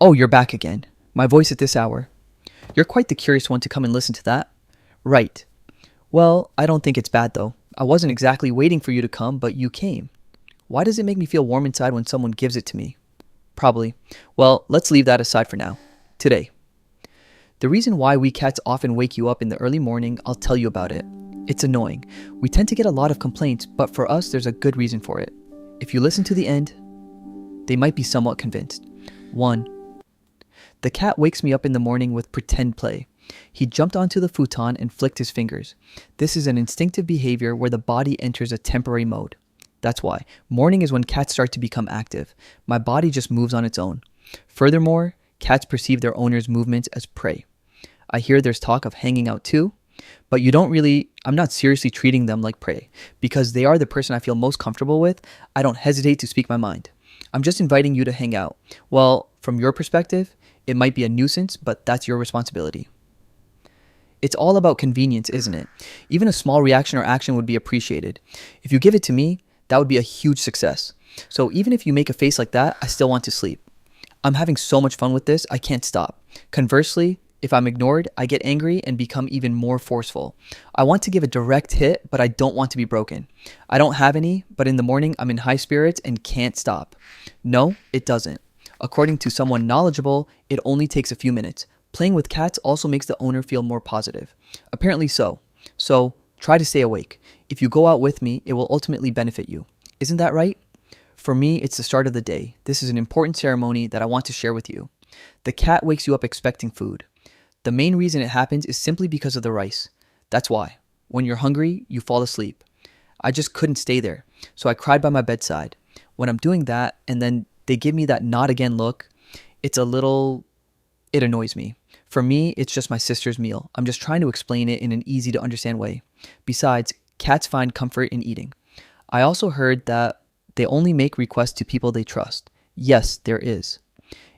Oh, you're back again. My voice at this hour. You're quite the curious one to come and listen to that. Right. Well, I don't think it's bad though. I wasn't exactly waiting for you to come, but you came. Why does it make me feel warm inside when someone gives it to me? Probably. Well, let's leave that aside for now. Today. The reason why we cats often wake you up in the early morning, I'll tell you about it. It's annoying. We tend to get a lot of complaints, but for us, there's a good reason for it. If you listen to the end, they might be somewhat convinced. 1. The cat wakes me up in the morning with pretend play. He jumped onto the futon and flicked his fingers. This is an instinctive behavior where the body enters a temporary mode. That's why. Morning is when cats start to become active. My body just moves on its own. Furthermore, cats perceive their owner's movements as prey. I hear there's talk of hanging out too, but I'm not seriously treating them like prey. Because they are the person I feel most comfortable with, I don't hesitate to speak my mind. I'm just inviting you to hang out. Well, from your perspective, it might be a nuisance, but that's your responsibility. It's all about convenience, isn't it? Even a small reaction or action would be appreciated. If you give it to me, that would be a huge success. So even if you make a face like that, I still want to sleep. I'm having so much fun with this, I can't stop. Conversely, if I'm ignored, I get angry and become even more forceful. I want to give a direct hit, but I don't want to be broken. I don't have any, but in the morning I'm in high spirits and can't stop. No, it doesn't. According to someone knowledgeable, it only takes a few minutes. Playing with cats also makes the owner feel more positive. Apparently so. So, try to stay awake. If you go out with me, it will ultimately benefit you. Isn't that right? For me, it's the start of the day. This is an important ceremony that I want to share with you. The cat wakes you up expecting food. The main reason it happens is simply because of the rice. That's why. When you're hungry, you fall asleep. I just couldn't stay there, so I cried by my bedside. When I'm doing that, and then they give me that not again look, it annoys me. For me, it's just my sister's meal. I'm just trying to explain it in an easy to understand way. Besides, cats find comfort in eating. I also heard that they only make requests to people they trust. Yes, there is.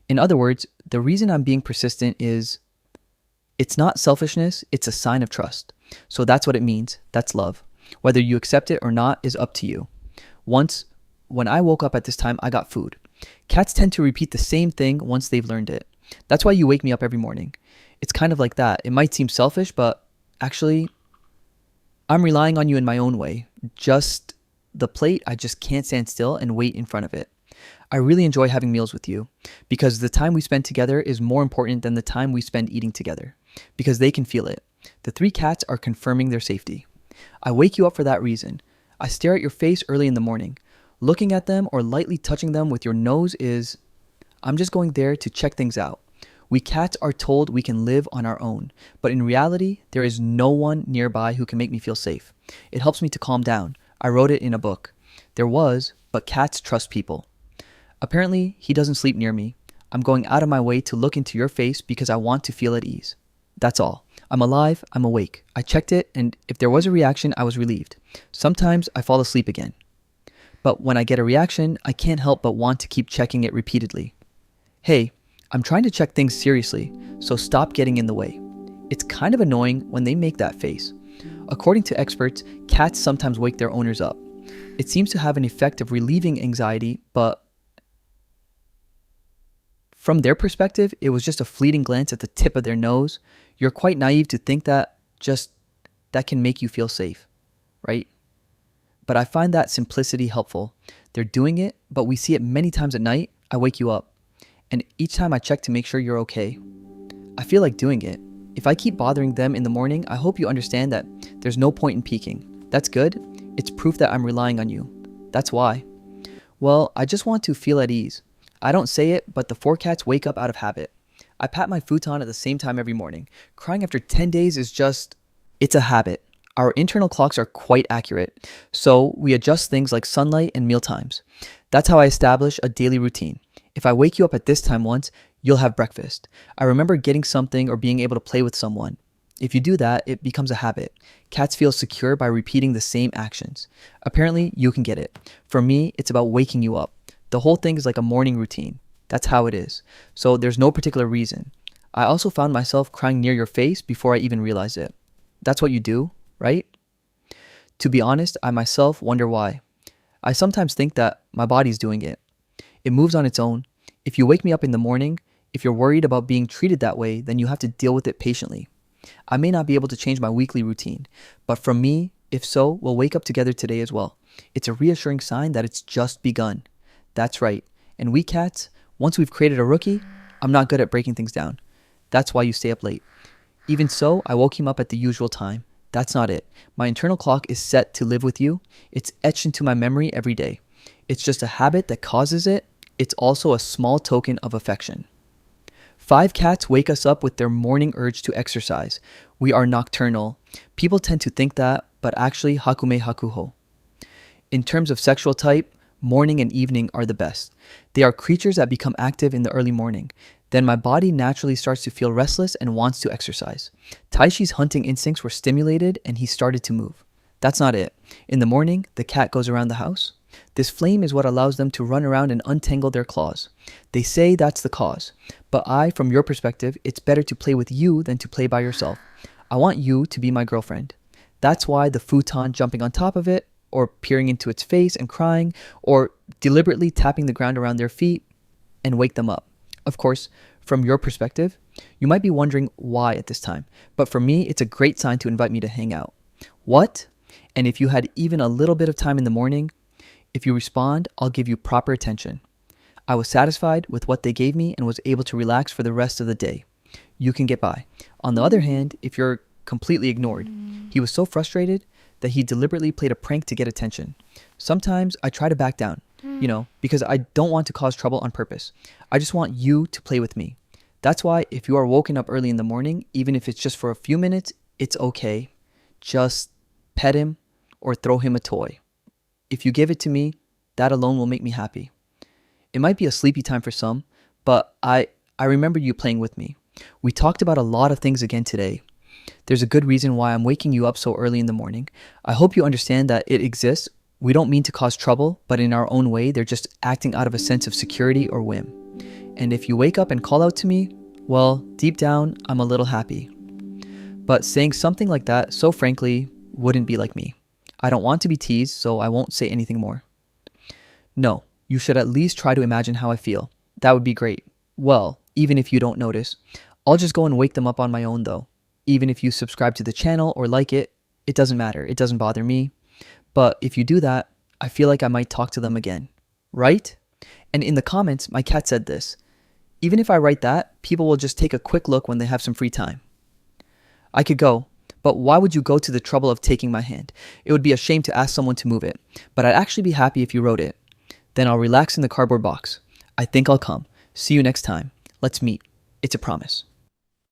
In other words, the reason I'm being persistent is it's not selfishness, it's a sign of trust. So that's what it means. That's love. Whether you accept it or not is up to you. Once, when I woke up at this time, I got food. Cats tend to repeat the same thing once they've learned it. That's why you wake me up every morning. It's kind of like that. It might seem selfish, but actually, I'm relying on you in my own way. Just the plate, I just can't stand still and wait in front of it. I really enjoy having meals with you because the time we spend together is more important than the time we spend eating together because they can feel it. The 3 cats are confirming their safety. I wake you up for that reason. I stare at your face early in the morning. Looking at them or lightly touching them with your nose is, I'm just going there to check things out. We cats are told we can live on our own, but in reality, there is no one nearby who can make me feel safe. It helps me to calm down. I wrote it in a book. There was, but cats trust people. Apparently, he doesn't sleep near me. I'm going out of my way to look into your face because I want to feel at ease. That's all. I'm alive, I'm awake. I checked it, and if there was a reaction, I was relieved. Sometimes I fall asleep again. But when I get a reaction, I can't help but want to keep checking it repeatedly. Hey, I'm trying to check things seriously, so stop getting in the way. It's kind of annoying when they make that face. According to experts, cats sometimes wake their owners up. It seems to have an effect of relieving anxiety, but from their perspective, it was just a fleeting glance at the tip of their nose. You're quite naive to think that can make you feel safe, right? But I find that simplicity helpful. They're doing it, but we see it many times at night. I wake you up. And each time I check to make sure you're okay. I feel like doing it. If I keep bothering them in the morning, I hope you understand that there's no point in peeking. That's good. It's proof that I'm relying on you. That's why. Well, I just want to feel at ease. I don't say it, but the 4 cats wake up out of habit. I pat my futon at the same time every morning. Crying after 10 days is it's a habit. Our internal clocks are quite accurate, so we adjust things like sunlight and meal times. That's how I establish a daily routine. If I wake you up at this time once, you'll have breakfast. I remember getting something or being able to play with someone. If you do that, it becomes a habit. Cats feel secure by repeating the same actions. Apparently, you can get it. For me, it's about waking you up. The whole thing is like a morning routine. That's how it is. So there's no particular reason. I also found myself crying near your face before I even realized it. That's what you do, right? To be honest, I myself wonder why. I sometimes think that my body's doing it. It moves on its own. If you wake me up in the morning, If you're worried about being treated that way, then you have to deal with it patiently. I may not be able to change my weekly routine, but from me, if so, we'll wake up together today as well. It's a reassuring sign that it's just begun. That's right. And we cats, once we've created a rookie, I'm not good at breaking things down. That's why you stay up late. Even so, I woke him up at the usual time. That's not it. My internal clock is set to live with you. It's etched into my memory every day. It's just a habit that causes it. It's also a small token of affection. 5 cats wake us up with their morning urge to exercise. We are nocturnal. People tend to think that, but actually hakume hakuho. In terms of sexual type, morning and evening are the best. They are creatures that become active in the early morning. Then my body naturally starts to feel restless and wants to exercise. Taishi's hunting instincts were stimulated and he started to move. That's not it. In the morning, the cat goes around the house. This flame is what allows them to run around and untangle their claws. They say that's the cause. But from your perspective, it's better to play with you than to play by yourself. I want you to be my girlfriend. That's why the futon jumping on top of it, or peering into its face and crying, or deliberately tapping the ground around their feet and wake them up. Of course, from your perspective, you might be wondering why at this time, but for me, it's a great sign to invite me to hang out. What? And if you had even a little bit of time in the morning, if you respond, I'll give you proper attention. I was satisfied with what they gave me and was able to relax for the rest of the day. You can get by. On the other hand, if you're completely ignored, he was so frustrated that he deliberately played a prank to get attention. Sometimes I try to back down, because I don't want to cause trouble on purpose. I just want you to play with me. That's why if you are woken up early in the morning, even if it's just for a few minutes, it's okay. Just pet him or throw him a toy. If you give it to me, that alone will make me happy. It might be a sleepy time for some, but I remember you playing with me. We talked about a lot of things again today. There's a good reason why I'm waking you up so early in the morning. I hope you understand that it exists. We don't mean to cause trouble, but in our own way, they're just acting out of a sense of security or whim. And if you wake up and call out to me, well, deep down, I'm a little happy. But saying something like that, so frankly, wouldn't be like me. I don't want to be teased, so I won't say anything more. No, you should at least try to imagine how I feel. That would be great. Well, even if you don't notice. I'll just go and wake them up on my own though. Even if you subscribe to the channel or like it, it doesn't matter. It doesn't bother me. But if you do that, I feel like I might talk to them again. Right? And in the comments, my cat said this. Even if I write that, people will just take a quick look when they have some free time. I could go, but why would you go to the trouble of taking my hand? It would be a shame to ask someone to move it, but I'd actually be happy if you wrote it. Then I'll relax in the cardboard box. I think I'll come. See you next time. Let's meet. It's a promise.